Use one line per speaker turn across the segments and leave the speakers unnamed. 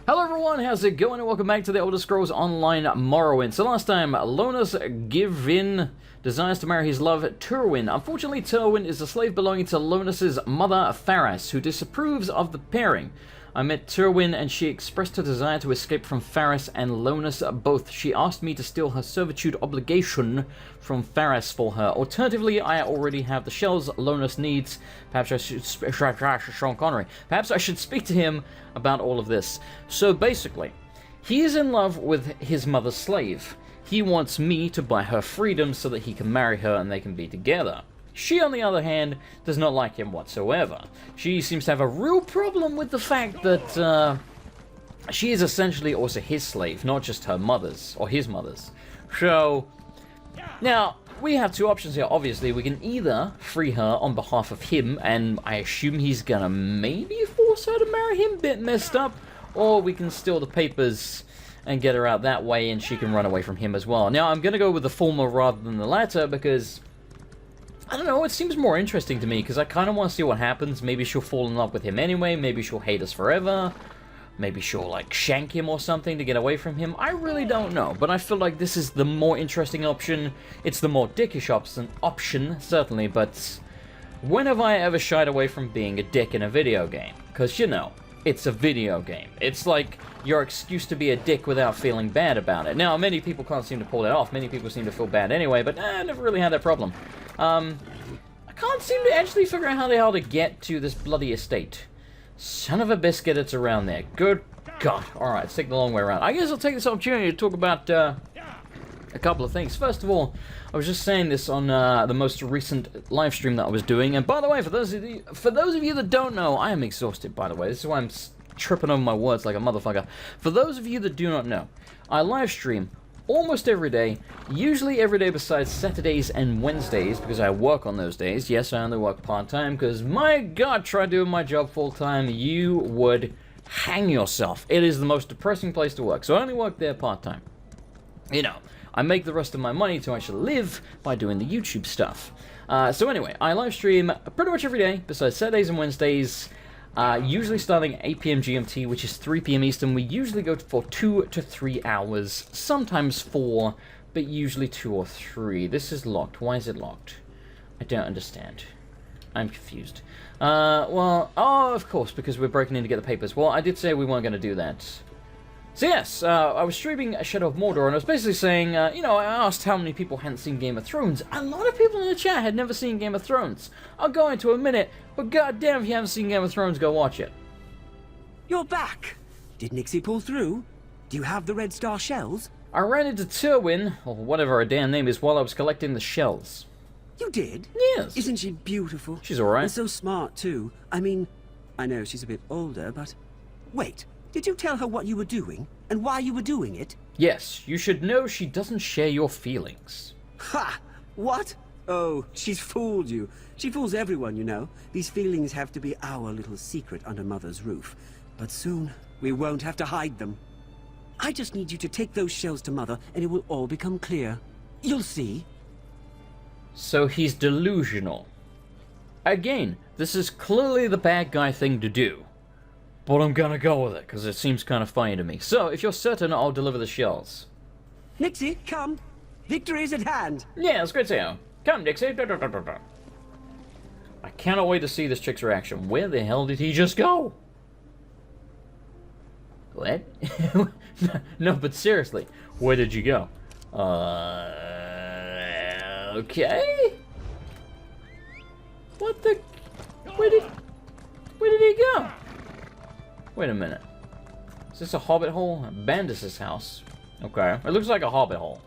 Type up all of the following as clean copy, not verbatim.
Hello everyone, how's it going and welcome back to the Elder Scrolls Online Morrowind. So last time, Lonus Givin desires to marry his love Tywin. Unfortunately, Tywin is a slave belonging to Lonus's mother Faris, who disapproves of the pairing. I met Tywin and she expressed her desire to escape from Faris and Lonus both. She asked me to steal her servitude obligation from Faris for her. Alternatively, I already have the shells Lonus needs. Perhaps I should Sean Connery. Perhaps I should speak to him about all of this. So basically, he is in love with his mother's slave. He wants me to buy her freedom so that he can marry her and they can be together. She, on the other hand, does not like him whatsoever. She seems to have a real problem with the fact that she is essentially also his slave, not just her mother's, or his mother's. So, now, we have two options here, obviously. We can either free her on behalf of him, and I assume he's gonna maybe force her to marry him, bit messed up, or we can steal the papers and get her out that way, and she can run away from him as well. Now, I'm gonna go with the former rather than the latter, because I don't know, it seems more interesting to me, because I kind of want to see what happens. Maybe she'll fall in love with him anyway, maybe she'll hate us forever, maybe she'll, like, shank him or something to get away from him. I really don't know, but I feel like this is the more interesting option. It's the more dickish option, certainly, but when have I ever shied away from being a dick in a video game? Because, you know, it's a video game. It's like your excuse to be a dick without feeling bad about it. Now, many people can't seem to pull that off. Many people seem to feel bad anyway, but I never really had that problem. I can't seem to actually figure out how the hell to get to this bloody estate. Son of a biscuit, it's around there. Good God. Alright, let's take the long way around. I guess I'll take this opportunity to talk about a couple of things. First of all, I was just saying this on the most recent live stream that I was doing. And by the way, for those of you that don't know, I am exhausted, by the way. This is why I'm tripping over my words like a motherfucker. For those of you that do not know, I live stream almost every day, usually every day besides Saturdays and Wednesdays, because I work on those days. Yes, I only work part-time, because my God, try doing my job full-time, you would hang yourself. It is the most depressing place to work, so I only work there part-time. You know, I make the rest of my money to actually live by doing the YouTube stuff. So anyway, I live stream pretty much every day, besides Saturdays and Wednesdays, usually starting at 8 PM GMT, which is 3 PM Eastern. We usually go for 2 to 3 hours, sometimes 4, but usually 2 or 3. This is locked. Why is it locked? I don't understand. I'm confused. Well, oh, of course, because we're breaking in to get the papers. Well, I did say we weren't going to do that. So yes, I was streaming Shadow of Mordor, and I was basically saying, you know, I asked how many people hadn't seen Game of Thrones. A lot of people in the chat had never seen Game of Thrones. I'll go into a minute, but goddamn, if you haven't seen Game of Thrones, go watch it.
You're back! Did Nixie pull through? Do you have the Red Star shells?
I ran into Tywin, or whatever her damn name is, while I was collecting the shells.
You did?
Yes.
Isn't she beautiful?
She's alright.
And so smart, too. I mean, I know she's a bit older, but... Wait. Did you tell her what you were doing, and why you were doing it?
Yes, you should know she doesn't share your feelings.
Ha! What? Oh, she's fooled you. She fools everyone, you know. These feelings have to be our little secret under Mother's roof. But soon, we won't have to hide them. I just need you to take those shells to Mother, and it will all become clear. You'll see.
So he's delusional. Again, this is clearly the bad guy thing to do. But I'm gonna go with it, because it seems kind of funny to me. So, if you're certain, I'll deliver the shells.
Nixie, come. Victory is at hand.
Yeah, it's great to see you. Come, Dixie. I cannot wait to see this chick's reaction. Where the hell did he just go? What? No, but seriously, where did you go? Okay. What the? Where did he go? Wait a minute. Is this a hobbit hole? Bandus' house. Okay. It looks like a hobbit hole.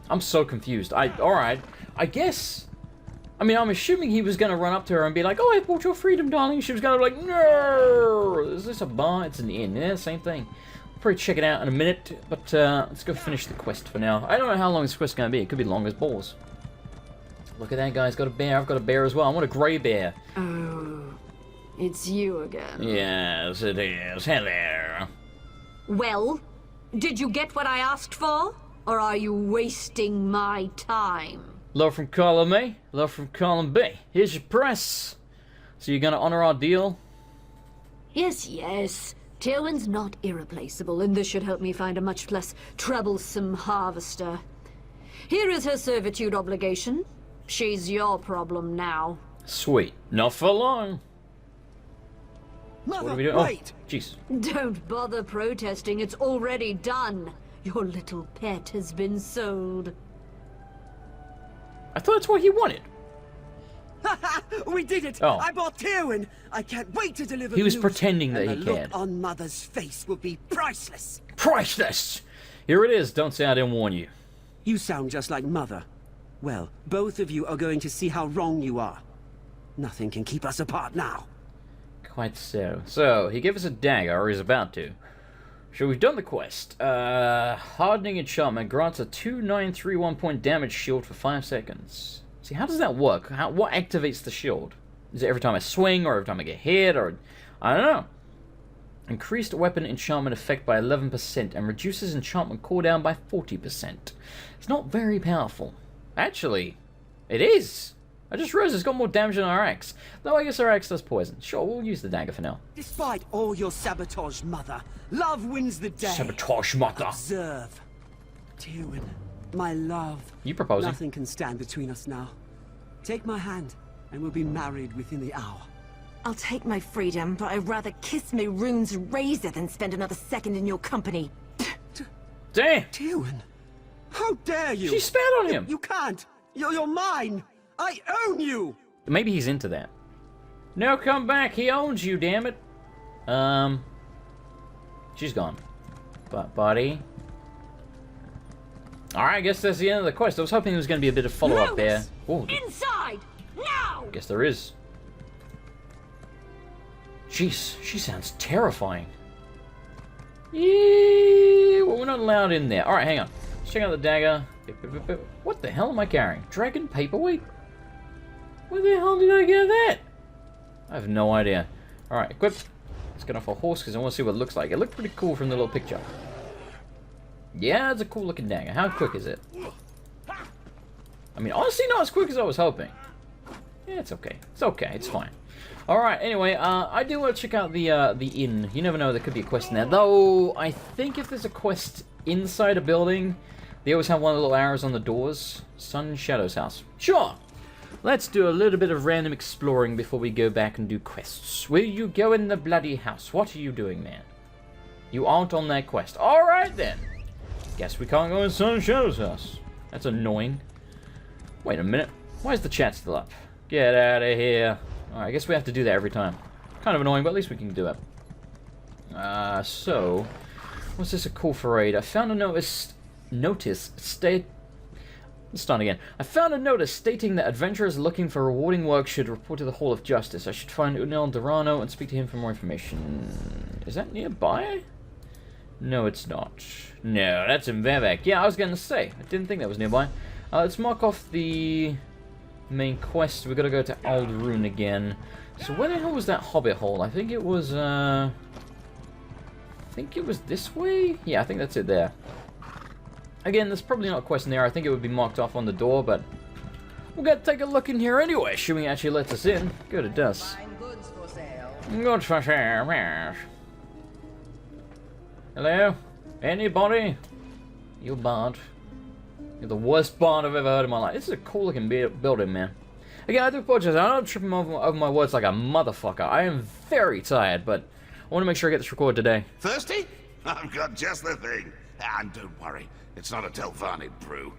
I'm so confused. Alright. I guess... I mean, I'm assuming he was going to run up to her and be like, oh, I bought your freedom, darling. She was going to be like, no! Is this a bar? It's an inn. Yeah, same thing. I'll probably check it out in a minute, but let's go finish the quest for now. I don't know how long this quest's going to be. It could be long as balls. Look at that guy's got a bear. I've got a bear as well. I want a grey bear.
Oh... It's you again.
Yes, it is. Hello.
Well, did you get what I asked for? Or are you wasting my time?
Love from column A, love from column B. Here's your price. So you're gonna honor our deal?
Yes, yes. Tywin's not irreplaceable, and this should help me find a much less troublesome harvester. Here is her servitude obligation. She's your problem now.
Sweet. Not for long.
Mother,
What are we doing?
wait!
Oh, jeez.
Don't bother protesting. It's already done. Your little pet has been sold.
I thought that's what he wanted.
We did it!
Oh.
I bought Tywin! I can't wait to deliver
He was
the news,
pretending that
and
he
the look
cared.
on Mother's face will be priceless.
Priceless! Here it is. Don't say I didn't warn you.
You sound just like Mother. Well, both of you are going to see how wrong you are. Nothing can keep us apart now.
Quite so. So, he gave us a dagger, or he's about to. So we've done the quest. Hardening enchantment grants a 2931 point damage shield for 5 seconds. See, how does that work? What activates the shield? Is it every time I swing, or every time I get hit, or... I don't know. Increased weapon enchantment effect by 11% and reduces enchantment cooldown by 40%. It's not very powerful. Actually, it is! I just realized it's got more damage than our axe. Though I guess our axe does poison. Sure, we'll use the dagger for now.
Despite all your sabotage, Mother, love wins the day.
Sabotage, mother!
Observe. Tywin, my love.
You proposing?
Nothing can stand between us now. Take my hand, and we'll be married within the hour.
I'll take my freedom, but I'd rather kiss my rune's razor than spend another second in your company.
Damn!
Tywin, how dare you?
She spat on him!
You can't! You're mine! I own you!
Maybe he's into that. No, come back. He owns you, damn it. She's gone. But, buddy. Alright, I guess that's the end of the quest. I was hoping there was going to be a bit of follow-up there. Ooh,
Inside! Now!
guess there is. Jeez, she sounds terrifying. Yeah, well, we're not allowed in there. Alright, hang on. Let's check out the dagger. What the hell am I carrying? Dragon paperweight? Where the hell did I get that? I have no idea. Alright, equip. Let's get off a horse because I want to see what it looks like. It looked pretty cool from the little picture. Yeah, it's a cool looking dagger. How quick is it? I mean, honestly, not as quick as I was hoping. Yeah, it's okay. It's okay. It's fine. Alright, anyway, I do want to check out the inn. You never know, there could be a quest in there. Though, I think if there's a quest inside a building, they always have one of the little arrows on the doors. Sun Shadow's house. Sure! Let's do a little bit of random exploring before we go back and do quests. Will you go in the bloody house? What are you doing, man? You aren't on that quest. Alright then! Guess we can't go in Sun Shadow's house. That's annoying. Wait a minute. Why is the chat still up? Get out of here. Alright, I guess we have to do that every time. Kind of annoying, but at least we can do it. So... What's this a call for aid? I found a notice state... Let's start again. I found a notice stating that adventurers looking for rewarding work should report to the Hall of Justice. I should find Unel Durano and speak to him for more information. Is that nearby? No, it's not. No, that's in Vivek. Yeah, I was going to say. I didn't think that was nearby. Let's mark off the main quest. We've got to go to Aldrune again. So where the hell was that hobbit hole? I think it was, this way? Yeah, I think that's it there. Again, there's probably not a quest in there. I think it would be marked off on the door, but we're going to take a look in here anyway, assuming it actually lets us in. Good, it does.
Goods for sale.
Goods for sale, yes. Hello? Anybody? You bard. You're the worst bard I've ever heard in my life. This is a cool looking building, man. Again, I do apologize. I'm not tripping over my words like a motherfucker. I am very tired, but I want to make sure I get this recorded today.
Thirsty? I've got just the thing. And don't worry, it's not a Telvanid brew.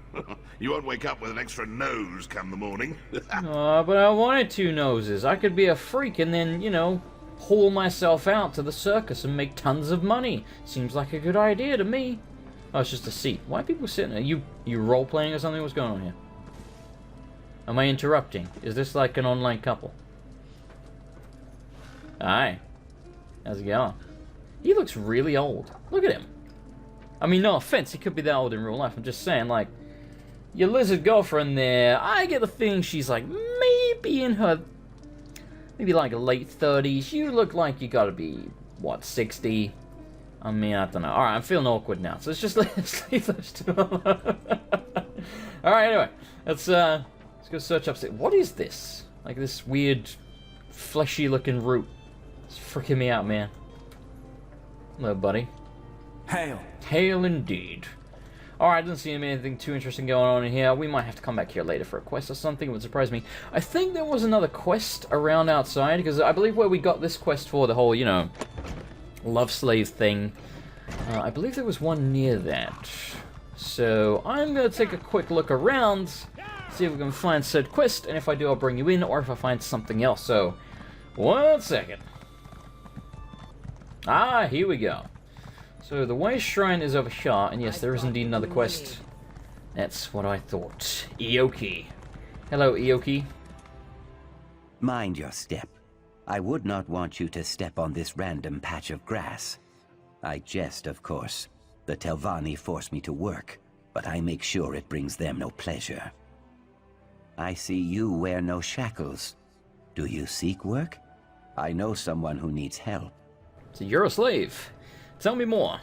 You won't wake up with an extra nose come the morning.
Oh, but I wanted 2 noses. I could be a freak and then, you know, haul myself out to the circus and make tons of money. Seems like a good idea to me. Oh, it's just a seat. Why are people sitting there? You role-playing or something? What's going on here? Am I interrupting? Is this like an online couple? Hi. How's it going? He looks really old. Look at him. I mean, no offense, he could be that old in real life. I'm just saying, like, your lizard girlfriend there, I get the feeling she's like maybe in her, maybe like late 30s. You look like you gotta be, what, 60? I mean, I don't know. Alright, I'm feeling awkward now, so let's leave those 2 alone. Alright, anyway, let's go search upstairs. What is this? Like this weird, fleshy looking root. It's freaking me out, man. Hello, buddy.
Hail.
Hail indeed. Alright, doesn't seem anything too interesting going on in here. We might have to come back here later for a quest or something. It would surprise me. I think there was another quest around outside, because I believe where we got this quest for the whole, you know, love slave thing, I believe there was one near that. So I'm going to take a quick look around, see if we can find said quest, and if I do, I'll bring you in, or if I find something else. So, 1 second. Ah, here we go. So the Way Shrine is over here, and yes, there is indeed another quest. That's what I thought. Ioki. Hello, Ioki.
Mind your step. I would not want you to step on this random patch of grass. I jest, of course. The Telvanni force me to work, but I make sure it brings them no pleasure. I see you wear no shackles. Do you seek work? I know someone who needs help.
So you're a slave. Tell me more.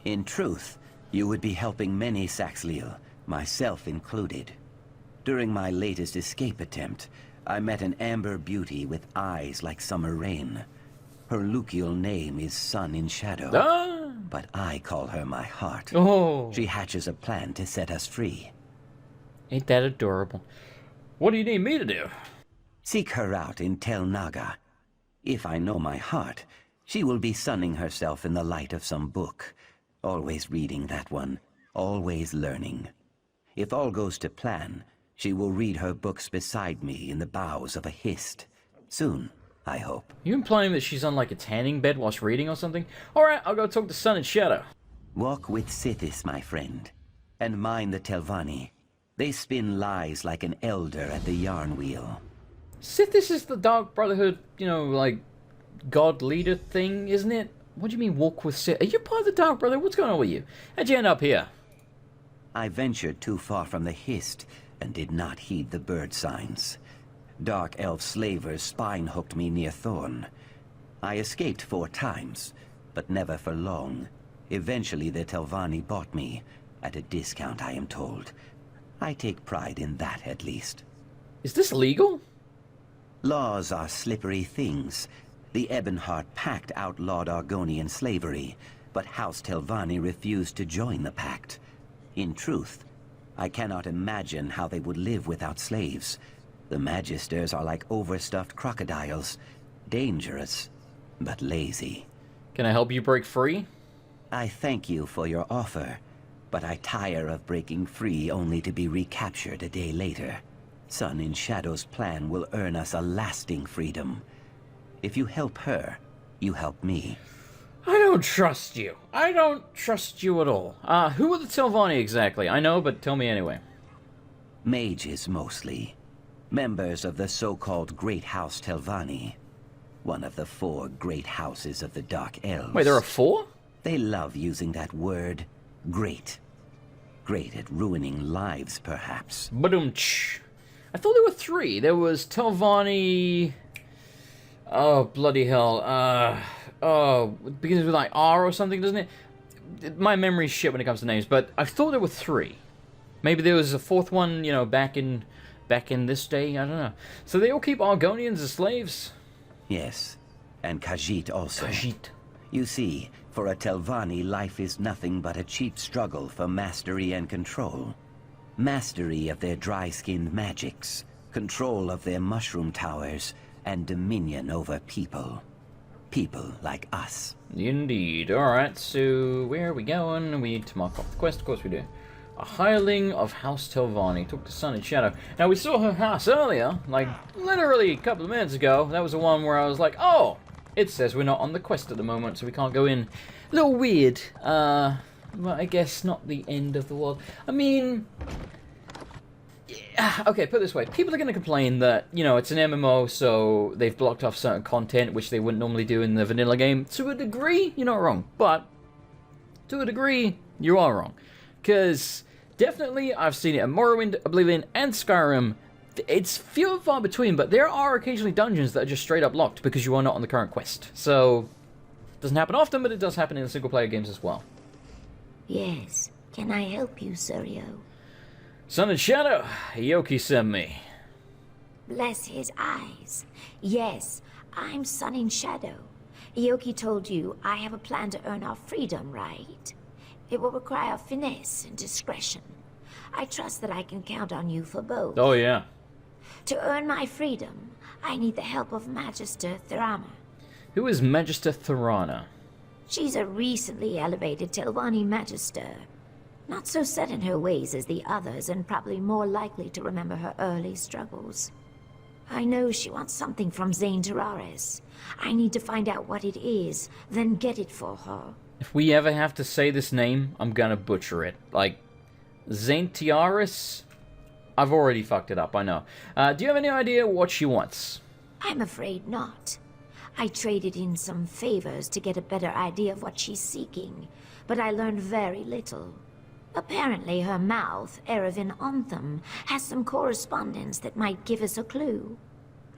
In truth, you would be helping many Saxhleel, myself included. During my latest escape attempt, I met an amber beauty with eyes like summer rain. Her Lucial name is Sun in Shadow, but I call her my heart.
Oh,
She hatches a plan to set us free.
ain't that adorable? What do you need me to do?
Seek her out in Tel Naga. If I know my heart, she will be sunning herself in the light of some book. Always reading that one, always learning. If all goes to plan, she will read her books beside me in the boughs of a hist. Soon, I hope.
You implying that she's on like a tanning bed whilst reading or something? Alright, I'll go talk to Sun and Shadow.
Walk with Sithis, my friend, and mind the Telvanni. They spin lies like an elder at the yarn wheel.
Sithis is the Dark Brotherhood, you know, like, god leader thing, isn't it? What do you mean walk with Sith? Are you part of the Dark Brotherhood? What's going on with you? How'd you end up here?
I ventured too far from the hist and did not heed the bird signs. Dark elf slavers spine-hooked me near Thorn. I escaped 4 times, but never for long. Eventually the Telvanni bought me, at a discount I am told. I take pride in that at least.
Is this legal?
Laws are slippery things. The Ebonheart Pact outlawed Argonian slavery, but House Telvanni refused to join the pact. In truth, I cannot imagine how they would live without slaves. The Magisters are like overstuffed crocodiles. Dangerous, but lazy.
Can I help you break free?
I thank you for your offer, but I tire of breaking free only to be recaptured a day later. Sun in Shadow's plan will earn us a lasting freedom. If you help her, you help me.
I don't trust you. I don't trust you at all. Who are the Telvanni exactly? I know, but tell me anyway.
Mages mostly. Members of the so-called Great House Telvanni. One of the 4 great houses of the Dark Elves.
Wait, there are 4?
They love using that word, great. Great at ruining lives, perhaps.
Badum-tsh. I thought there were 3. There was Telvanni... Oh, bloody hell. Oh, it begins with like R or something, doesn't it? My memory's shit when it comes to names, but I thought there were 3. Maybe there was a 4th one, you know, back in this day, I don't know. So they all keep Argonians as slaves?
Yes, and Khajiit also.
Khajiit.
You see, for a Telvanni, life is nothing but a cheap struggle for mastery and control. Mastery of their dry-skinned magics, control of their mushroom towers, and dominion over people. People like us.
Indeed. Alright, so where are we going? We need to mark off the quest, of course we do. A hireling of House Telvanni. Talk to Sun and Shadow. Now, we saw her house earlier, like, literally a couple of minutes ago. That was the one where I was like, oh! It says we're not on the quest at the moment, so we can't go in. A little weird. Well, I guess not the end of the world. I mean... yeah, okay, put it this way. People are going to complain that, you know, it's an MMO, so they've blocked off certain content, which they wouldn't normally do in the vanilla game. To a degree, you're not wrong. But, to a degree, you are wrong. Because... definitely, I've seen it in Morrowind, Oblivion, and Skyrim. It's few and far between, but there are occasionally dungeons that are just straight up locked because you are not on the current quest. So, it doesn't happen often, but it does happen in the single-player games as well.
Yes. Can I help you, Suryo?
Sun and Shadow, Yoki sent me.
Bless his eyes. Yes, I'm Sun in Shadow. Ioki told you I have a plan to earn our freedom, right? It will require finesse and discretion. I trust that I can count on you for both.
Oh, yeah.
To earn my freedom, I need the help of Magister Thurana.
Who is Magister Thurana?
She's a recently elevated Telvanni Magister. Not so set in her ways as the others, and probably more likely to remember her early struggles. I know she wants something from Zane Tararis. I need to find out what it is, then get it for her.
If we ever have to say this name, I'm gonna butcher it. Like, Zane Tararis? I've already fucked it up, I know. Do you have any idea what she wants?
I'm afraid not. I traded in some favors to get a better idea of what she's seeking, but I learned very little. Apparently her mouth, Erevan Ontham, has some correspondence that might give us a clue.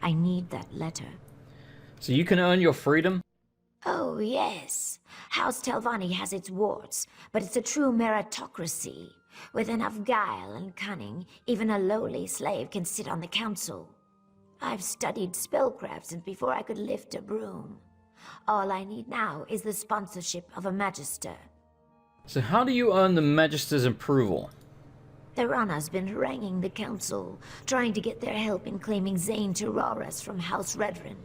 I need that letter.
So you can earn your freedom?
Oh, yes. House Telvanni has its warts, but it's a true meritocracy. With enough guile and cunning, even a lowly slave can sit on the council. I've studied spellcraft since before I could lift a broom. All I need now is the sponsorship of a magister.
So how do you earn the Magister's approval?
Thurana's been haranguing the council, trying to get their help in claiming Zane Tararis from House Redrin.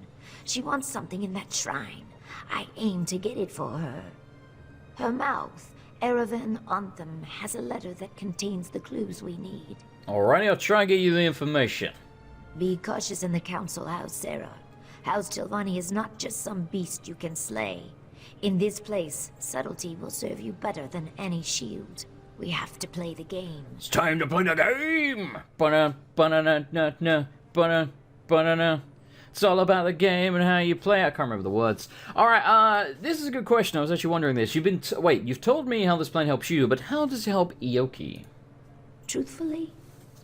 She wants something in that shrine. I aim to get it for her. Her mouth, Erevan Ontham, has a letter that contains the clues we need.
Alrighty, I'll try and get you the information.
Be cautious in the council house, Sarah. House Telvanni is not just some beast you can slay. In this place, subtlety will serve you better than any shield. We have to play the game.
It's time to play the game! Ba-na. It's all about the game and how you play. I can't remember the words. Alright, this is a good question. I was actually wondering this. You've told me how this plan helps you, but how does it help Ioki?
Truthfully,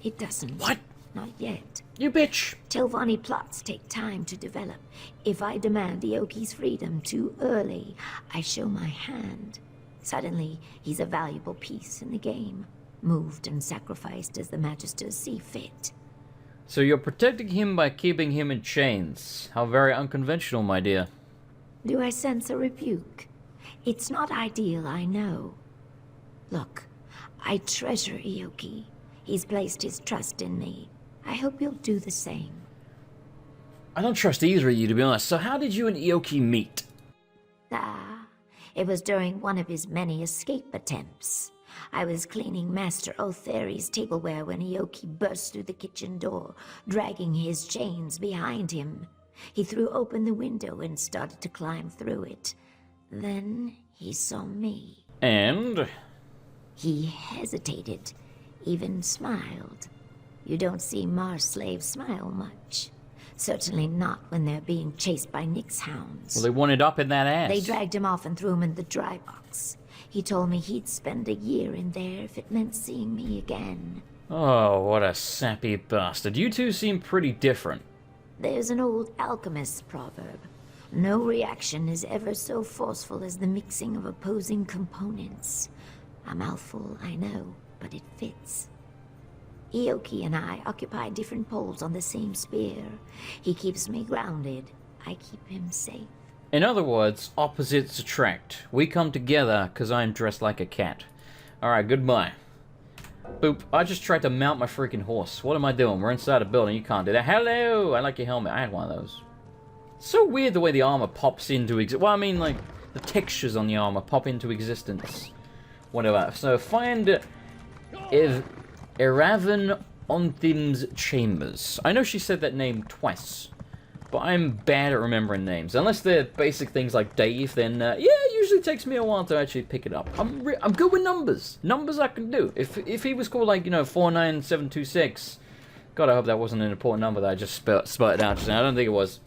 it doesn't.
What?
Not yet.
You bitch!
Telvanni plots take time to develop. If I demand Ioki's freedom too early, I show my hand. Suddenly, he's a valuable piece in the game, moved and sacrificed as the Magisters see fit.
So you're protecting him by keeping him in chains. How very unconventional, my dear.
Do I sense a rebuke? It's not ideal, I know. Look, I treasure Ioki. He's placed his trust in me. I hope you'll do the same.
I don't trust either of you, to be honest. So how did you and Ioki meet?
It was during one of his many escape attempts. I was cleaning Master Otheri's tableware when Ioki burst through the kitchen door, dragging his chains behind him. He threw open the window and started to climb through it. Then he saw me.
And?
He hesitated, even smiled. You don't see Mars slaves smile much. Certainly not when they're being chased by Nyx hounds.
Well, they wanted up in that ass.
They dragged him off and threw him in the dry box. He told me he'd spend a year in there if it meant seeing me again.
Oh, what a sappy bastard. You two seem pretty different.
There's an old alchemist's proverb. No reaction is ever so forceful as the mixing of opposing components. A mouthful, I know, but it fits. Ioki and I occupy different poles on the same spear. He keeps me grounded. I keep him safe.
In other words, opposites attract. We come together because I'm dressed like a cat. Alright, goodbye. Boop. I just tried to mount my freaking horse. What am I doing? We're inside a building. You can't do that. Hello! I like your helmet. I had one of those. It's so weird the way the armor pops into existence. Well, I mean, like, the textures on the armor pop into existence. Whatever. So, find Erevan Ontham's chambers. I know she said that name twice, but I'm bad at remembering names. Unless they're basic things like Dave, then, yeah, it usually takes me a while to actually pick it up. I'm good with numbers. Numbers I can do. If he was called, like, 49726, God, I hope that wasn't an important number that I just spurted out just now. I don't think it was.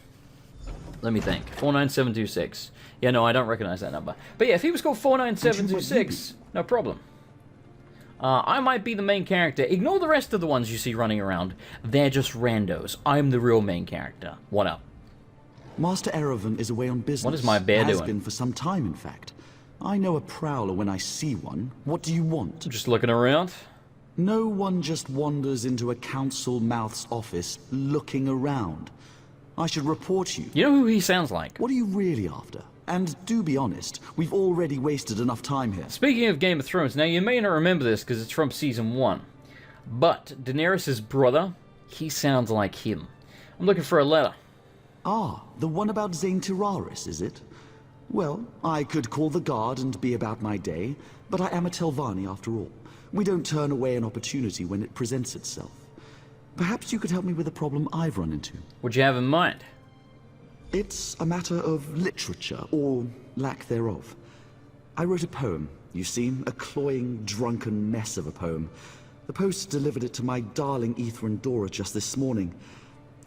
Let me think. 49726. Yeah, no, I don't recognize that number. But yeah, if he was called 49726, no problem. I might be the main character. Ignore the rest of the ones you see running around. They're just randos. I'm the real main character. What up?
Master Erevan is away on business.
What is my bear doing?
Has been for some time, in fact. I know a prowler when I see one. What do you want?
Just looking around.
No one just wanders into a council mouth's office looking around. I should report you.
You know who he sounds like?
What are you really after? And do be honest, we've already wasted enough time here.
Speaking of Game of Thrones, now you may not remember this because it's from Season 1, but Daenerys' brother, he sounds like him. I'm looking for a letter.
Ah, the one about Zayn Tiraris, is it? Well, I could call the guard and be about my day, but I am a Telvanni after all. We don't turn away an opportunity when it presents itself. Perhaps you could help me with a problem I've run into.
What do you have in mind?
It's a matter of literature, or lack thereof. I wrote a poem, you see, a cloying, drunken mess of a poem. The post delivered it to my darling MrAndersonLP just this morning.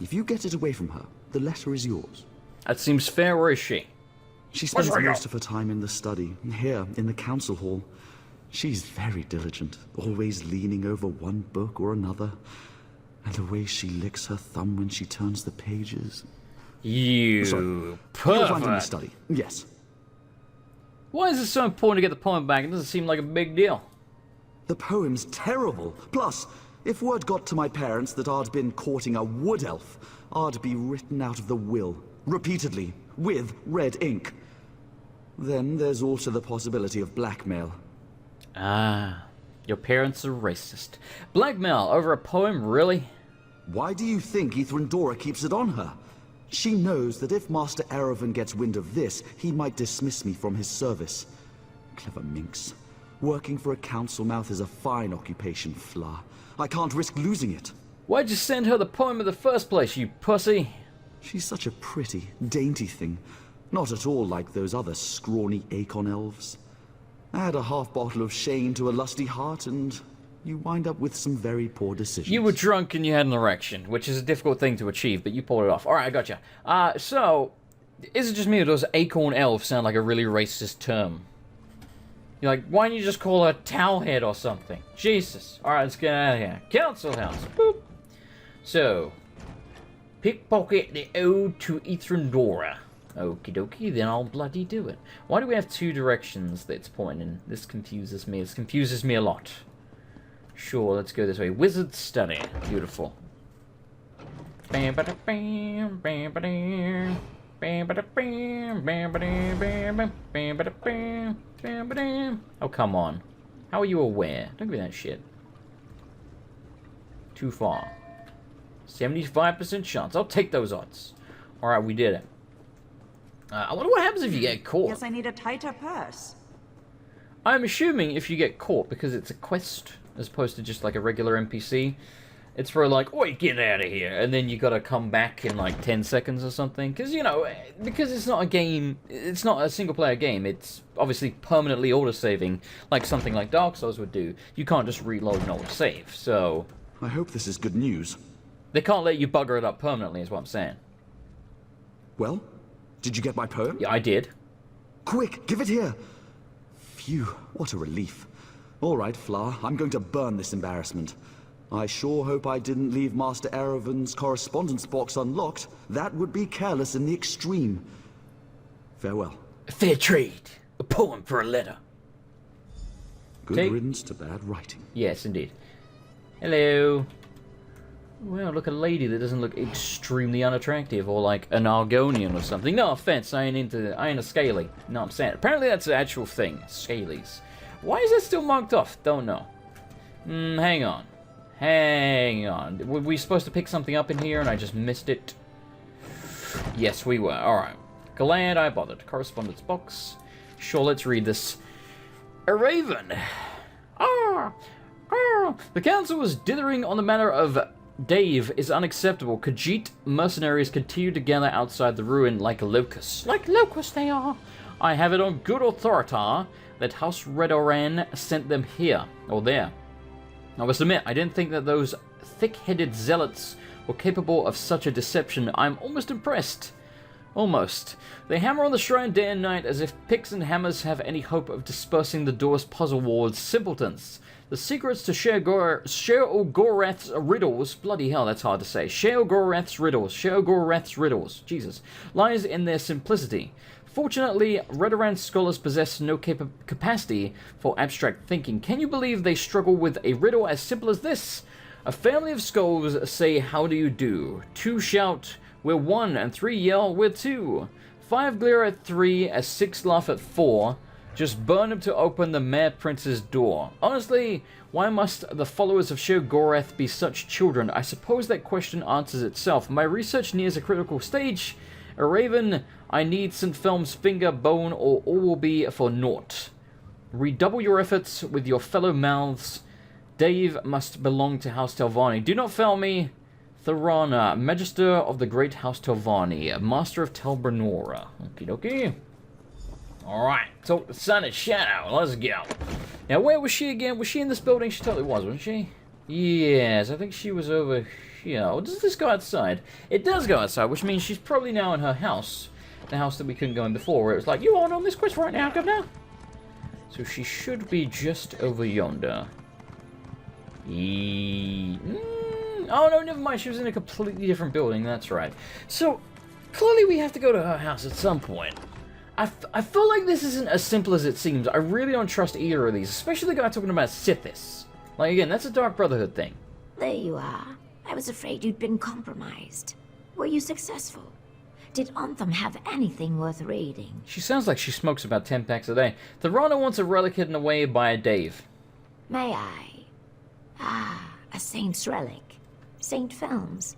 If you get it away from her, the letter is yours.
That seems fair. Where is she?
She spends most of her time in the study, here in the council hall. She's very diligent, always leaning over one book or another. And the way she licks her thumb when she turns the pages.
You
You'll find it in the
pervert.
study, yes.
Why is it so important to get the poem back? It doesn't seem like a big deal.
The poem's terrible. Plus, if word got to my parents that I'd been courting a wood elf, I'd be written out of the will, repeatedly, with red ink. Then there's also the possibility of blackmail.
Ah, your parents are racist. Blackmail over a poem, really?
Why do you think MrAndersonLP keeps it on her? She knows that if Master Erevan gets wind of this, he might dismiss me from his service. Clever minx. Working for a council mouth is a fine occupation, Fla. I can't risk losing it.
Why'd you send her the poem in the first place, you pussy?
She's such a pretty, dainty thing. Not at all like those other scrawny Aegon elves. Add a half bottle of Shane to a lusty heart and you wind up with some very poor decisions.
You were drunk and you had an erection, which is a difficult thing to achieve, but you pulled it off. Alright, I gotcha. So, is it just me or does Aegon elf sound like a really racist term? You're like, why don't you just call her Towelhead or something? Jesus. Alright, let's get out of here. Council house. Boop. So, pickpocket the ode to MrAndersonLP. Okie dokie, then I'll bloody do it. Why do we have two directions that it's pointing in? This confuses me. It confuses me a lot. Sure, let's go this way. Wizard study. Beautiful. Oh, come on. How are you aware? Don't give me that shit. Too far. 75% chance. I'll take those odds. Alright, we did it. I wonder what happens if you get caught.
Guess I need a tighter purse.
I'm assuming if you get caught, because it's a quest, as opposed to just like a regular NPC, it's for like, oi, get out of here, and then you gotta come back in like 10 seconds or something. Because, you know, because it's not a game, it's not a single-player game, it's obviously permanently auto-saving, like something like Dark Souls would do. You can't just reload and auto-save, so...
I hope this is good news.
They can't let you bugger it up permanently, is what I'm saying.
Well, did you get my poem?
Yeah, I did.
Quick, give it here! Phew, what a relief. All right, Fla, I'm going to burn this embarrassment. I sure hope I didn't leave Master Erevan's correspondence box unlocked. That would be careless in the extreme. Farewell.
A fair trade. A poem for a letter.
Good riddance to bad writing.
Yes, indeed. Hello. Well, look, a lady that doesn't look extremely unattractive, or like an Argonian or something. No offense, I ain't a scaly. No, I'm saying. Apparently that's an actual thing. Scalies. Why is that still marked off? Don't know. Hang on. Hang on. Were we supposed to pick something up in here and I just missed it? Yes, we were. Alright. Glad I bothered. Correspondence box. Sure, let's read this. A raven. The council was dithering on the matter of Dave is unacceptable. Khajiit mercenaries continue to gather outside the ruin like locusts. Like locusts they are. I have it on good authority that House Redoran sent them here, or there. I must admit, I didn't think that those thick-headed zealots were capable of such a deception. I'm almost impressed. Almost. They hammer on the shrine day and night as if picks and hammers have any hope of dispersing the door's puzzle wards. Simpletons. The secrets to Sheogorath's riddles, bloody hell, that's hard to say. Sheogorath's riddles, Jesus, lies in their simplicity. Fortunately, Redoran scholars possess no capacity for abstract thinking. Can you believe they struggle with a riddle as simple as this? A family of skulls say, how do you do? Two shout, we're one, and three yell, we're two. 5 Glare at 3, a 6 Laugh at 4. Just burn him to open the Mad Prince's door. Honestly, why must the followers of Shir Goreth be such children? I suppose that question answers itself. My research nears a critical stage. A raven, I need St. Film's finger, bone, or all will be for naught. Redouble your efforts with your fellow mouths. Dave must belong to House Telvanni. Do not fail me. Thorana, Magister of the Great House Telvanni, Master of Tel Brenora. Okie dokie. Alright, talk to Sun and Shadow. Let's go. Now, where was she again? Was she in this building? She totally was, wasn't she? Yes, I think she was over here. Oh, does this go outside? It does go outside, which means she's probably now in her house. The house that we couldn't go in before, where it was like, you aren't on this quest right now, Governor. So she should be just over yonder. Oh, no, never mind. She was in a completely different building. That's right. So, clearly we have to go to her house at some point. I feel like this isn't as simple as it seems. I really don't trust either of these, especially the guy talking about Sithis. Like, again, that's a Dark Brotherhood thing.
There you are. I was afraid you'd been compromised. Were you successful? Did Anthem have anything worth raiding?
She sounds like she smokes about 10 packs a day. Thorana wants a relic hidden away by a Dave.
May I? Ah, a saint's relic. Saint Films.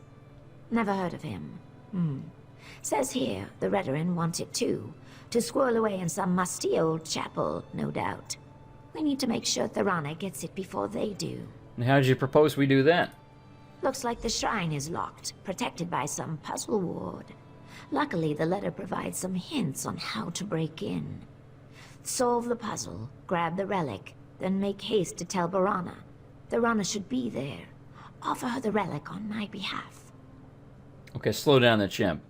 Never heard of him. Says here, the Redarin want it too. To squirrel away in some musty old chapel, no doubt. We need to make sure Thorana gets it before they do.
And how did you propose we do that?
Looks like the shrine is locked, protected by some puzzle ward. Luckily, the letter provides some hints on how to break in. Solve the puzzle, grab the relic, then make haste to tell Thorana. Thorana should be there. Offer her the relic on my behalf.
Okay, slow down there, champ.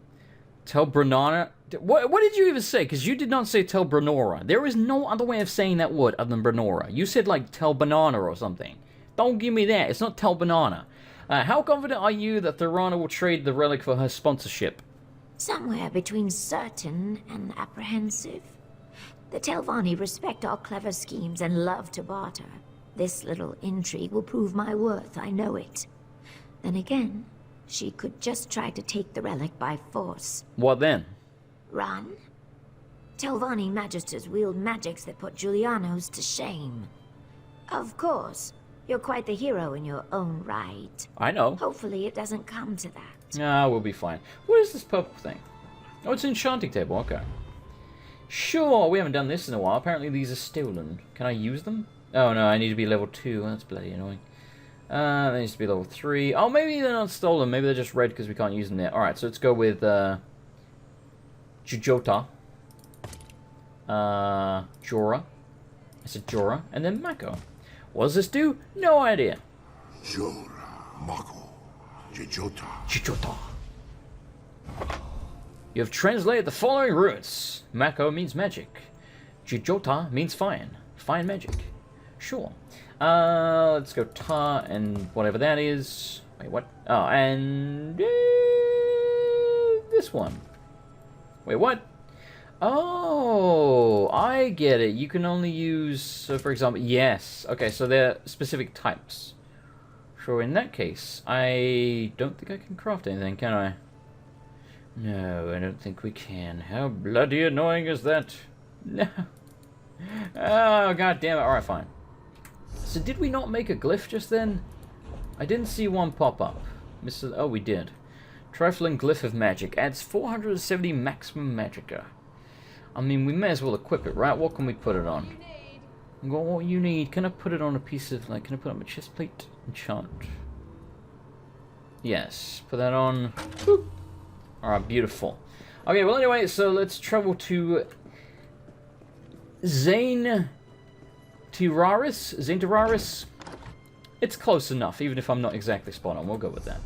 Tell Brenana... What did you even say? Because you did not say tell Brenora. There is no other way of saying that word other than Brenora. You said, like, tell banana or something. Don't give me that. It's not tell banana. How confident are you that Thorana will trade the relic for her sponsorship?
Somewhere between certain and apprehensive. The Telvanni respect our clever schemes and love to barter. This little intrigue will prove my worth, I know it. Then again, she could just try to take the relic by force.
What then?
Run? Telvanni magisters wield magics that put Giuliano's to shame. Of course, you're quite the hero in your own right.
I know.
Hopefully it doesn't come to that.
Ah, we'll be fine. What is this purple thing? Oh, it's an enchanting table, okay. Sure, we haven't done this in a while. Apparently these are stolen. Can I use them? Oh no, I need to be level 2. That's bloody annoying. That needs to be level 3. Oh, maybe they're not stolen. Maybe they're just red because we can't use them there. Alright, so let's go with Jujota. Jorah. I said Jorah. And then Mako. What does this do? No idea.
Jorah, Mako, Jujota.
Jujota. You have translated the following roots. Mako means magic. Jujota means fine. Fine magic. Sure. Let's go Ta and whatever that is. Wait, what? Oh, and this one. Wait, what? Oh, I get it. You can only use, so for example, yes. Okay, so they're specific types. Sure, in that case, I don't think I can craft anything, can I? No, I don't think we can. How bloody annoying is that? No. Oh, god damn it. Alright, fine. So did we not make a glyph just then? I didn't see one pop up. Oh, we did. Trifling Glyph of Magic. Adds 470 maximum magicka. I mean, we may as well equip it, right? What can we put it on? What you need. Can I put it on a piece of, like, can I put it on a chest plate? Enchant. Yes. Put that on. Boop. Alright, beautiful. Okay, well anyway, so let's travel to Zain Tiraris. It's close enough, even if I'm not exactly spot on. We'll go with that.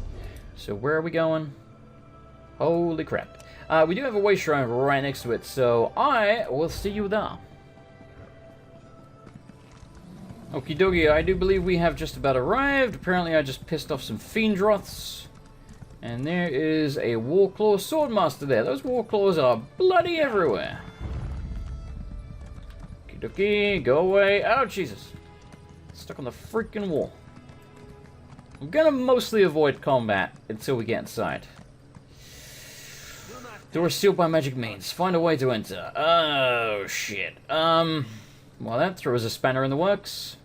So where are we going? Holy crap. We do have a way shrine right next to it, so I will see you there. Okie dokie, I do believe we have just about arrived. Apparently I just pissed off some Fiendroths. And there is a Warclaw Swordmaster there. Those Warclaws are bloody everywhere. Okie dokie, go away. Oh, Jesus. Stuck on the freaking wall. I'm gonna mostly avoid combat until we get inside. Door is sealed by magic means. Find a way to enter. Oh, shit. Well, that throws a spanner in the works.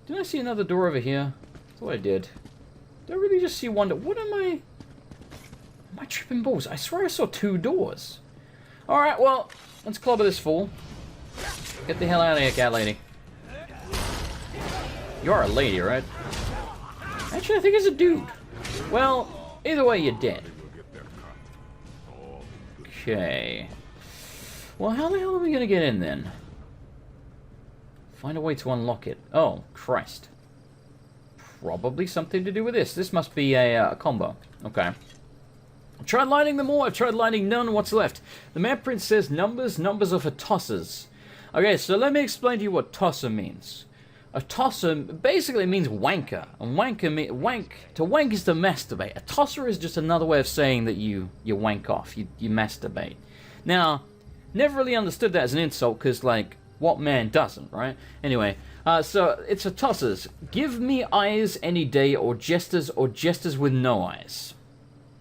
Did I see another door over here? I thought I did. Did I really just see one door? What am I... Am I tripping balls? I swear I saw 2 doors. Alright, well, let's clobber this fool. Get the hell out of here, cat lady. You're a lady, right? Actually, I think it's a dude. Well, either way, you're dead. Okay. Well, how the hell are we gonna get in then? Find a way to unlock it. Oh, Christ. Probably something to do with this. This must be a combo. Okay. I've tried lighting them all. I've tried lighting none. What's left? The map print says numbers. Numbers are for tossers. Okay, so let me explain to you what tosser means. A tosser basically means wanker. And to wank is to masturbate. A tosser is just another way of saying that you wank off. You masturbate. Now, never really understood that as an insult because, like, what man doesn't, right? Anyway, so it's a tossers. Give me eyes any day or jesters with no eyes.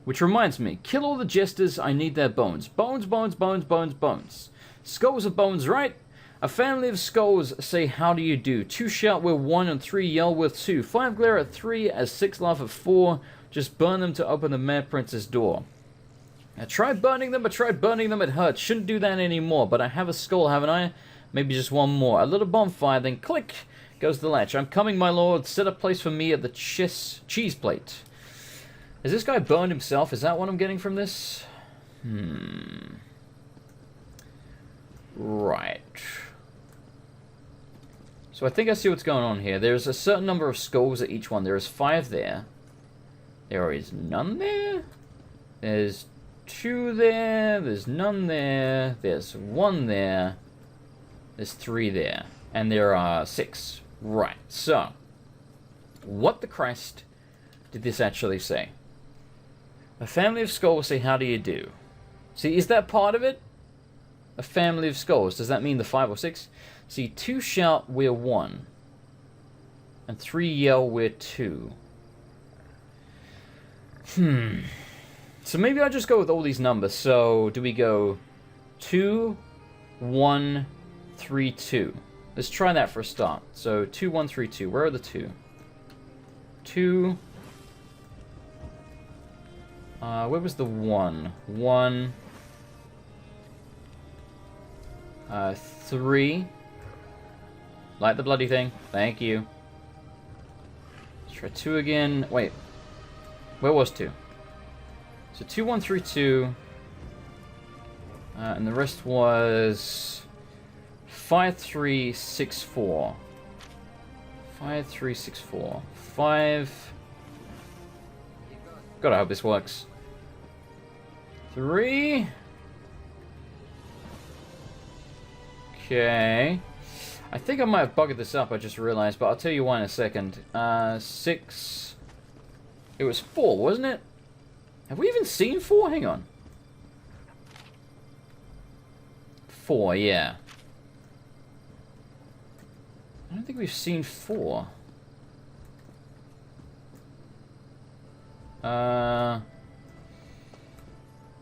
Which reminds me, kill all the jesters, I need their bones. Bones, bones, bones, bones, bones. Skulls are bones, right? A family of skulls say, how do you do? 2 shout with 1 and 3 yell with 2. 5 glare at 3 as 6 laugh at 4. Just burn them to open the Mare Prince's door. I tried burning them, it hurts. Shouldn't do that anymore, but I have a skull, haven't I? Maybe just one more. A little bonfire, then click goes the latch. I'm coming, my lord. Set a place for me at the cheese plate. Has this guy burned himself? Is that what I'm getting from this? Right. So I think I see what's going on here. There's a certain number of skulls at each one. There is 5 there. There is none there. There's 2 there. There's none there. There's 1 there. There's 3 there. And there are 6. Right. So, what the Christ did this actually say? A family of skulls say, how do you do? See, is that part of it? A family of skulls. Does that mean the 5 or 6? See, 2 shout, we're 1. And 3 yell, we're 2. So maybe I'll just go with all these numbers. So, do we go 2, 1, 3, 2? Let's try that for a start. So, 2, 1, 3, 2. Where are the 2? 2. Where was the 1? 1. 3. Light the bloody thing. Thank you. Let's try 2 again. Wait. Where was 2? So 2, 1, 3, 2. And the rest was 5, 3, 6, 4. 5, 3, 6, 4. 5. God, I hope this works. 3. Okay. I think I might have bugged this up, I just realized, but I'll tell you why in a second. 6. It was 4, wasn't it? Have we even seen 4? Hang on. 4, yeah. I don't think we've seen 4.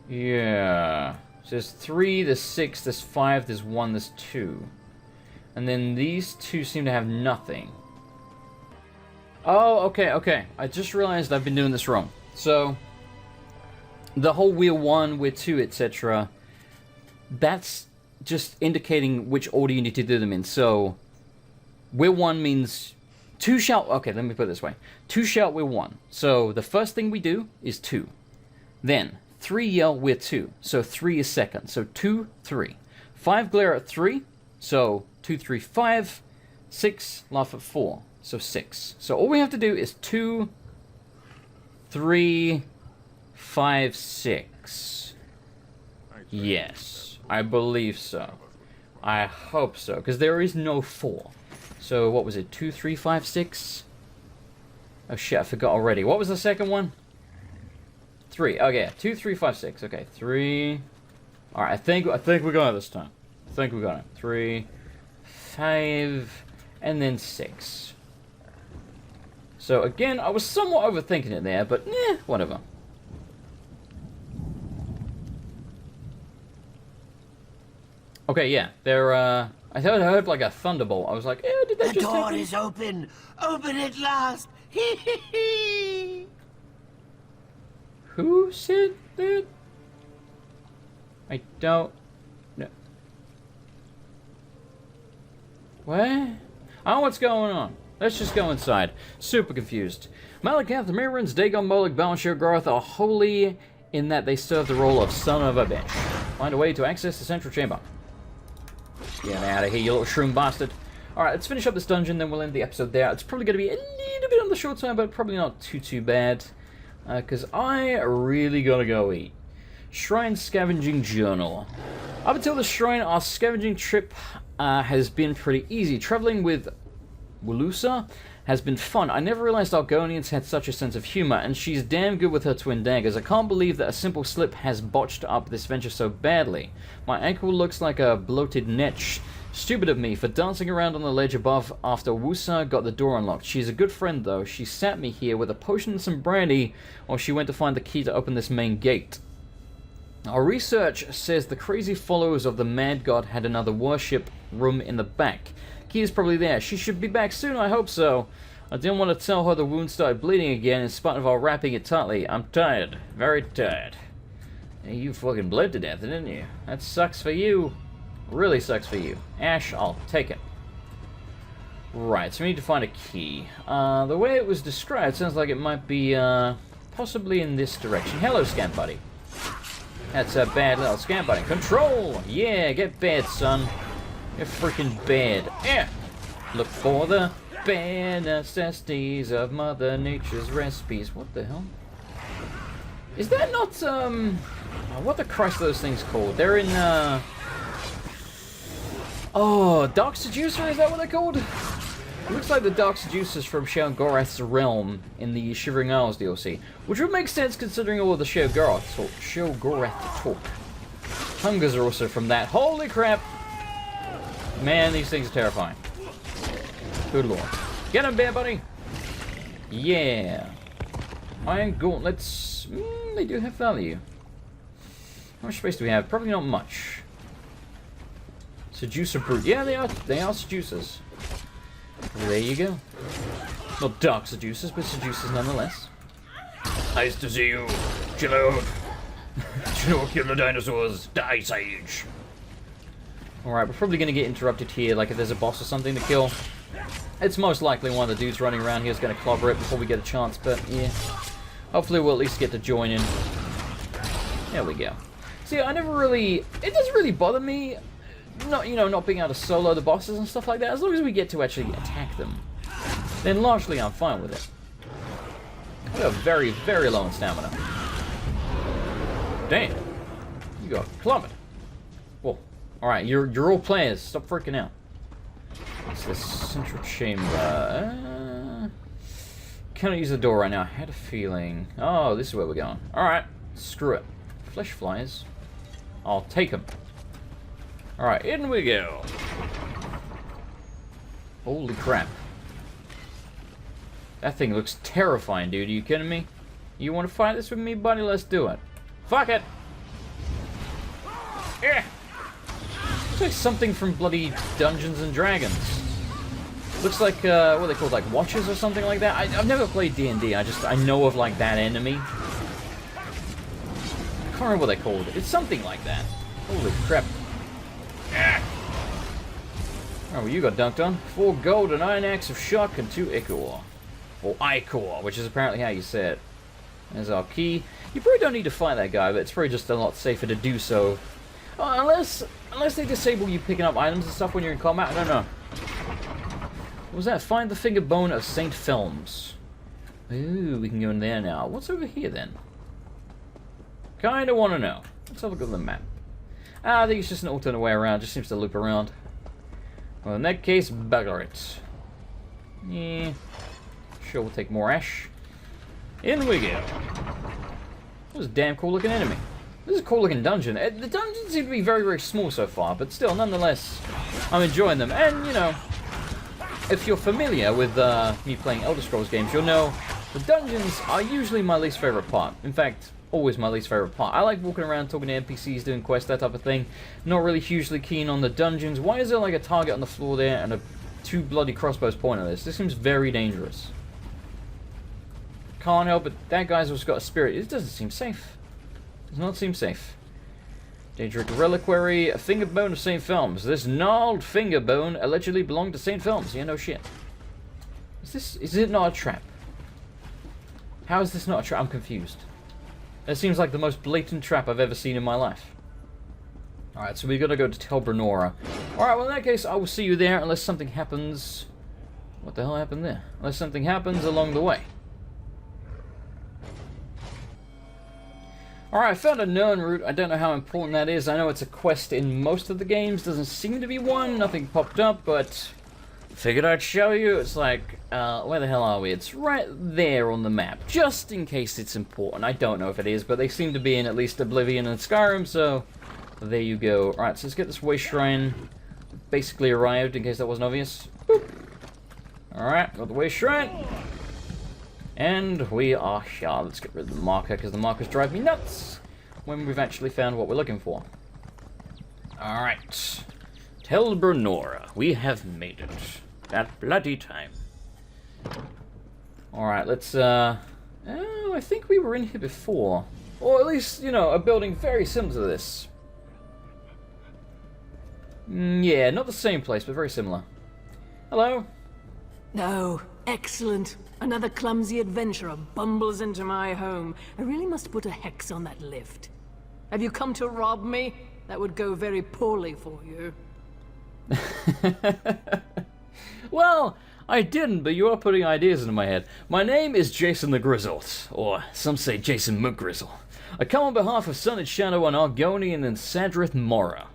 Yeah. So there's 3, there's 6, there's 5, there's 1, there's 2. And then these 2 seem to have nothing. Oh, okay. I just realized I've been doing this wrong. So, the whole we're 1, we're 2, etc. That's just indicating which order you need to do them in. So, we're 1 means 2 shout... Okay, let me put it this way. 2 shout, we're 1. So, the first thing we do is 2. Then, 3 yell, we're 2. So, 3 is second. So, 2, 3. 5 glare at 3. So, 2, 3, 5. 6, laugh at 4. So, 6. So, all we have to do is 2, 3, 5, 6. Yes, I believe so. I hope so, because there is no 4. So, what was it? 2, 3, 5, 6? Oh, shit, I forgot already. What was the second one? 3. Okay, 2, 3, 5, 6. Okay, 3. Alright, I think we got it this time. I think we got it. 3, 5, and then 6. So again, I was somewhat overthinking it there, but whatever. Okay, yeah. They're, I heard like a thunderbolt. I was like, did that
The
just
door
happen?
is open! Open at last! Hee hee hee!
Who said that? I don't know. What? I don't know what's going on. Let's just go inside. Super confused. Malakath, Mirren's, Dagon, Moloch, Balashir, Garth are holy in that they serve the role of son of a bitch. Find a way to access the central chamber. Get out of here, you little shroom bastard. Alright, let's finish up this dungeon, then we'll end the episode there. It's probably going to be a little bit on the short side, but probably not too bad. Because I really gotta go eat. Shrine Scavenging Journal. Up until the shrine, our scavenging trip has been pretty easy. Traveling with Wulusa has been fun. I never realized Argonians had such a sense of humor, and she's damn good with her twin daggers. I can't believe that a simple slip has botched up this venture so badly. My ankle looks like a bloated netch. Stupid of me for dancing around on the ledge above after Wusa got the door unlocked. She's a good friend though. She sat me here with a potion and some brandy while she went to find the key to open this main gate. Our research says the crazy followers of the Mad God had another worship room in the back. Key is probably there. She should be back soon, I hope so. I didn't want to tell her the wound started bleeding again in spite of our wrapping it tightly. I'm tired. Very tired. Hey, you fucking bled to death, didn't you? That sucks for you. Really sucks for you. Ash, I'll take it. Right, so we need to find a key. The way it was described sounds like it might be, possibly in this direction. Hello, Scamp Buddy. That's a bad little Scamp Buddy. Control! Yeah, get bad, son. Get freaking bad. Yeah! Look for the bare necessities of Mother Nature's recipes. What the hell? Is that not, what the Christ are those things called? They're in, oh, Dark Seducer, is that what they're called? It looks like the Dark Seducers from Sheogorath's realm in the Shivering Isles DLC, which would make sense considering all of the Sheogorath talk. Hungers are also from that. Holy crap! Man, these things are terrifying. Good lord. Get him, bear buddy! Yeah. Iron gauntlets, they do have value. How much space do we have? Probably not much. Seducer brute. Yeah, they are seducers. Well, there you go. Not dark seducers, but seducers nonetheless. Nice to see you. Chill out. Chill out, kill the dinosaurs. The Ice Age. Alright, we're probably going to get interrupted here, like if there's a boss or something to kill. It's most likely one of the dudes running around here is going to clobber it before we get a chance, but yeah. Hopefully we'll at least get to join in. There we go. See, I never really... It doesn't really bother me, not being able to solo the bosses and stuff like that. As long as we get to actually attack them, then largely I'm fine with it. We are very, very low on stamina. Damn. You got clobbered. Whoa. Alright, you're all players. Stop freaking out. What's this central chamber? Cannot use the door right now. I had a feeling. Oh, this is where we're going. Alright. Screw it. Flesh flies. I'll take them. Alright, in we go. Holy crap. That thing looks terrifying, dude. Are you kidding me? You want to fight this with me, buddy? Let's do it. Fuck it! Yeah! Looks like something from bloody Dungeons and Dragons. Looks like, what are they called? Like Watchers or something like that? I've never played D&D. I know of, like, that enemy. I can't remember what they're called. It's something like that. Holy crap. Yeah. Oh, well, you got dunked on. 4 gold, an iron axe of shock, and 2 ichor. Or ichor, which is apparently how you say it. There's our key. You probably don't need to fight that guy, but it's probably just a lot safer to do so. Unless they disable you picking up items and stuff when you're in combat, I don't know. What was that? Find the finger bone of St. Films. Ooh, we can go in there now. What's over here then? Kinda wanna know. Let's have a look at the map. I think it's just an alternate way around. Just seems to loop around. Well, in that case, bugger it. Yeah. Sure, we'll take more ash. In we go. This is a damn cool looking enemy. This is a cool looking dungeon. The dungeons seem to be very, very small so far, but still, nonetheless, I'm enjoying them. And, you know, if you're familiar with me playing Elder Scrolls games, you'll know the dungeons are usually my least favorite part. In fact, always my least favorite part. I like walking around, talking to NPCs, doing quests, that type of thing. Not really hugely keen on the dungeons. Why is there like a target on the floor there and two bloody crossbows pointing at this? This seems very dangerous. Can't help it. That guy's also got a spirit. It doesn't seem safe. Does not seem safe. Daedric Reliquary, a finger bone of St. Films. This gnarled finger bone allegedly belonged to St. Films. Yeah, no shit. Is it not a trap? How is this not a trap? I'm confused. It seems like the most blatant trap I've ever seen in my life. Alright, so we gotta go to Tel Brenora. Alright, well in that case, I will see you there unless something happens... What the hell happened there? Unless something happens along the way. Alright, I found a known route. I don't know how important that is. I know it's a quest in most of the games. Doesn't seem to be one. Nothing popped up, but... Figured I'd show you. It's like, where the hell are we? It's right there on the map, just in case it's important. I don't know if it is, but they seem to be in at least Oblivion and Skyrim, so there you go. Alright, so let's get this way shrine. Basically arrived, in case that wasn't obvious. Alright, got the way shrine. And we are here. Let's get rid of the marker, because the markers drive me nuts when we've actually found what we're looking for. Alright. Tel Brenora. We have made it. That bloody time. Alright, let's, oh, I think we were in here before. Or at least, you know, a building very similar to this. Yeah, not the same place, but very similar. Hello?
Oh, excellent. Another clumsy adventurer bumbles into my home. I really must put a hex on that lift. Have you come to rob me? That would go very poorly for you.
Well, I didn't, but you are putting ideas into my head. My name is Jason the Grizzled, or some say Jason McGrizzle. I come on behalf of Sun and Shadow on Argonian and Sadrith Mora.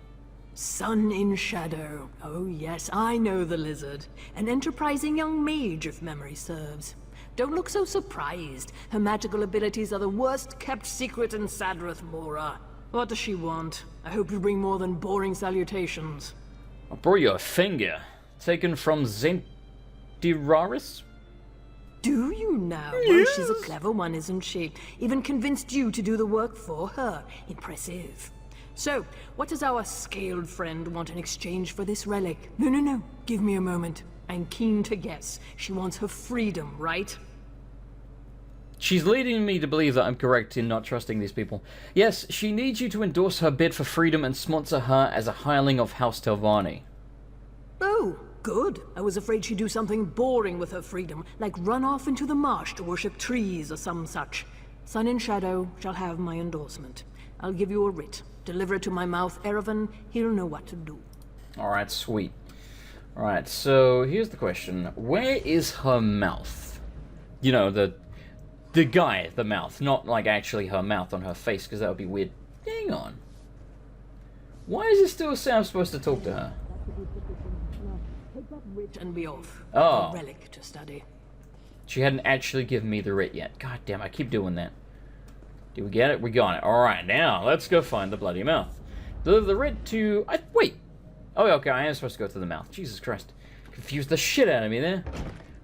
Sun in Shadow. Oh yes, I know the lizard. An enterprising young mage, if memory serves. Don't look so surprised. Her magical abilities are the worst kept secret in Sadrith Mora. What does she want? I hope you bring more than boring salutations.
I brought you a finger, taken from Zentiraris?
Do you now?
Yes.
Well, she's a clever one, isn't she? Even convinced you to do the work for her. Impressive. So, what does our scaled friend want in exchange for this relic? No. Give me a moment. I'm keen to guess. She wants her freedom, right?
She's leading me to believe that I'm correct in not trusting these people. Yes, she needs you to endorse her bid for freedom and sponsor her as a hireling of House Telvanni.
Oh, good. I was afraid she'd do something boring with her freedom, like run off into the marsh to worship trees or some such. Sun and Shadow shall have my endorsement. I'll give you a writ. Deliver it to my mouth, Erevan. He'll know what to do.
Alright, sweet. Alright, so here's the question. Where is her mouth? You know, the guy, the mouth. Not like actually her mouth on her face, because that would be weird. Hang on. Why is it still say I'm supposed to talk to her?
Take that writ and be off.
Oh.
A relic to study.
She hadn't actually given me the writ yet. God damn, I keep doing that. Did we get it? We got it. Alright, now, let's go find the bloody mouth. Deliver the writ to... wait! Oh, okay, I am supposed to go to the mouth. Jesus Christ. Confused the shit out of me there.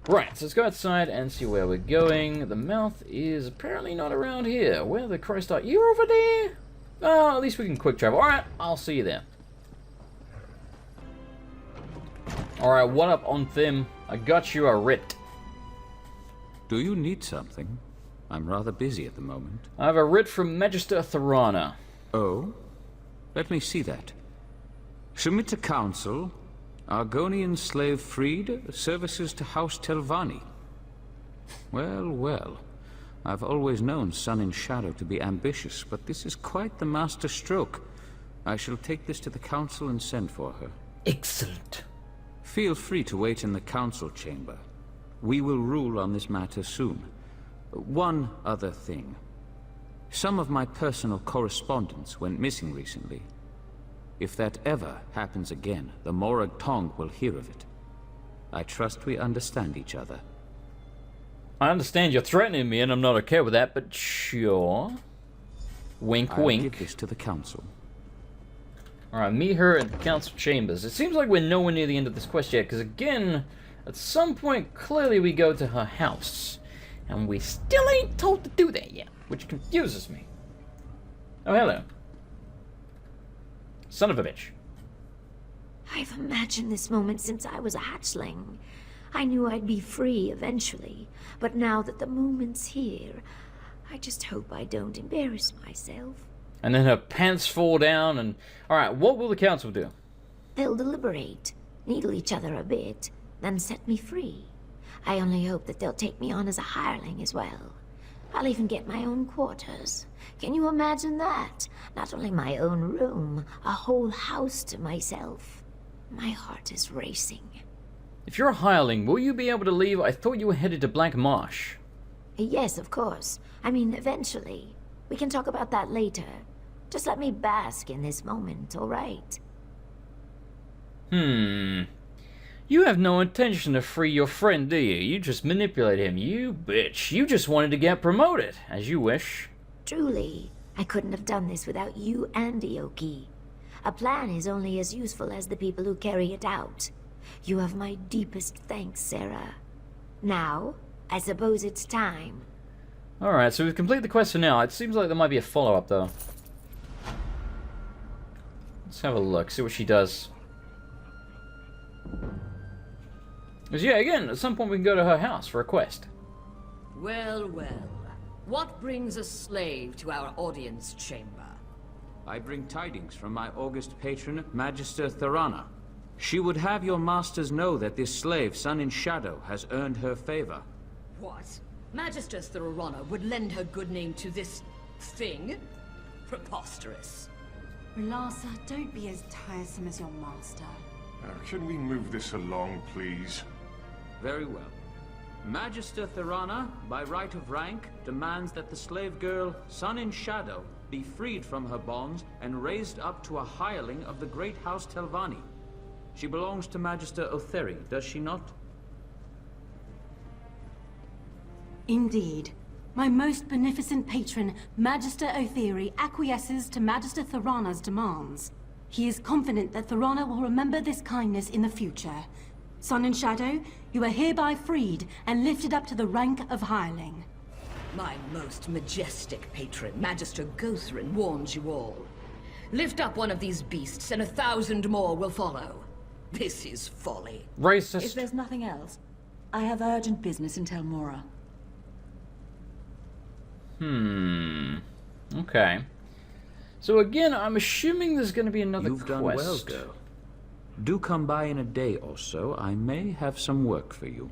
Right, so let's go outside and see where we're going. The mouth is apparently not around here. Where the Christ are you? Over there? Oh, at least we can quick travel. Alright, I'll see you there. Alright, what up on them? I got you a writ.
Do you need something? I'm rather busy at the moment.
I have a writ from Magister Thorana.
Oh? Let me see that. Submit to council. Argonian slave freed, services to House Telvanni. Well. I've always known Sun and Shadow to be ambitious, but this is quite the master stroke. I shall take this to the council and send for her.
Excellent.
Feel free to wait in the council chamber. We will rule on this matter soon. One other thing. Some of my personal correspondence went missing recently. If that ever happens again, the Morag Tong will hear of it. I trust we understand each other.
I understand you're threatening me and I'm not okay with that, but sure. Wink,
I'll
wink.
give this to the council.
Alright, meet her at the council chambers. It seems like we're nowhere near the end of this quest yet, because again, at some point, clearly we go to her house. And we still ain't told to do that yet, which confuses me. Oh, hello. Son of a bitch.
I've imagined this moment since I was a hatchling. I knew I'd be free eventually, but now that the moment's here, I just hope I don't embarrass myself.
And then her pants fall down and... Alright, what will the council do?
They'll deliberate, needle each other a bit, then set me free. I only hope that they'll take me on as a hireling as well. I'll even get my own quarters. Can you imagine that? Not only my own room, a whole house to myself. My heart is racing.
If you're a hireling, will you be able to leave? I thought you were headed to Black Marsh.
Yes, of course. I mean, eventually. We can talk about that later. Just let me bask in this moment, all right?
You have no intention to free your friend, do you? You just manipulate him, you bitch. You just wanted to get promoted, as you wish.
Truly, I couldn't have done this without you and Ioki. A plan is only as useful as the people who carry it out. You have my deepest thanks, Sarah. Now, I suppose it's time.
Alright, so we've completed the quest for now. It seems like there might be a follow-up, though. Let's have a look, see what she does. Because, yeah, again, at some point we can go to her house for a quest.
Well, well. What brings a slave to our audience chamber?
I bring tidings from my august patron, Magister Thorana. She would have your masters know that this slave, Sun in Shadow, has earned her favor.
What? Magister Thorana would lend her good name to this thing? Preposterous.
Relasa, don't be as tiresome as your master.
Can we move this along, please?
Very well. Magister Thorana, by right of rank, demands that the slave girl, Sun in Shadow, be freed from her bonds and raised up to a hireling of the great house Telvanni. She belongs to Magister Otheri, does she not?
Indeed. My most beneficent patron, Magister Otheri, acquiesces to Magister Thorana's demands. He is confident that Thorana will remember this kindness in the future. Sun and Shadow, you are hereby freed and lifted up to the rank of hireling.
My most majestic patron, Magister Gothrin, warns you all. Lift up one of these beasts and 1,000 more will follow. This is folly.
Racist.
If there's nothing else, I have urgent business in Tel Mora.
Okay. So again, I'm assuming there's going to be another
You've
quest.
done well, girl. Do come by in a day or so. I may have some work for you.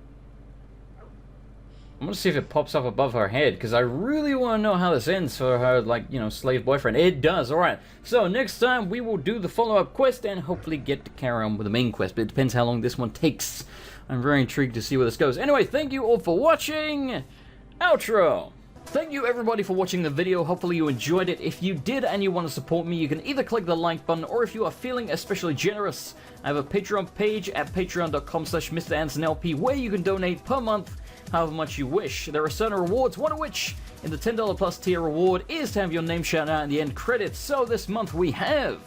I'm going to see if it pops up above her head, because I really want to know how this ends for her, like, you know, slave boyfriend. It does, alright. So next time we will do the follow-up quest and hopefully get to carry on with the main quest, but it depends how long this one takes. I'm very intrigued to see where this goes. Anyway, thank you all for watching. Outro. Thank you everybody for watching the video. Hopefully you enjoyed it. If you did and you want to support me, you can either click the like button, or if you are feeling especially generous, I have a Patreon page at patreon.com/MrAndersonLP where you can donate per month however much you wish. There are certain rewards, one of which in the $10 plus tier reward is to have your name shout out in the end credits. So this month we have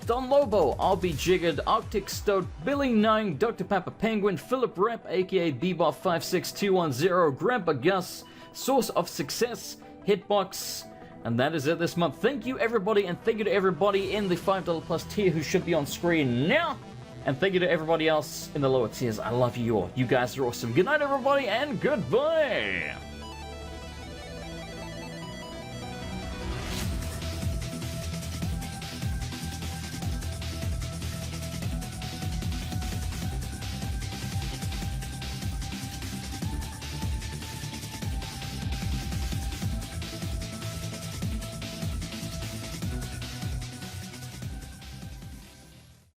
Don Lobo, RB Jiggered, Arctic Stoat, Billy 9, Dr. Papa Penguin, Philip Rep, aka Bebop56210, Grandpa Gus, Source of Success, Hitbox, and that is it this month. Thank you everybody, and thank you to everybody in the $5 plus tier who should be on screen now. And thank you to everybody else in the lower tiers. I love you all. You guys are awesome. Good night everybody, and goodbye!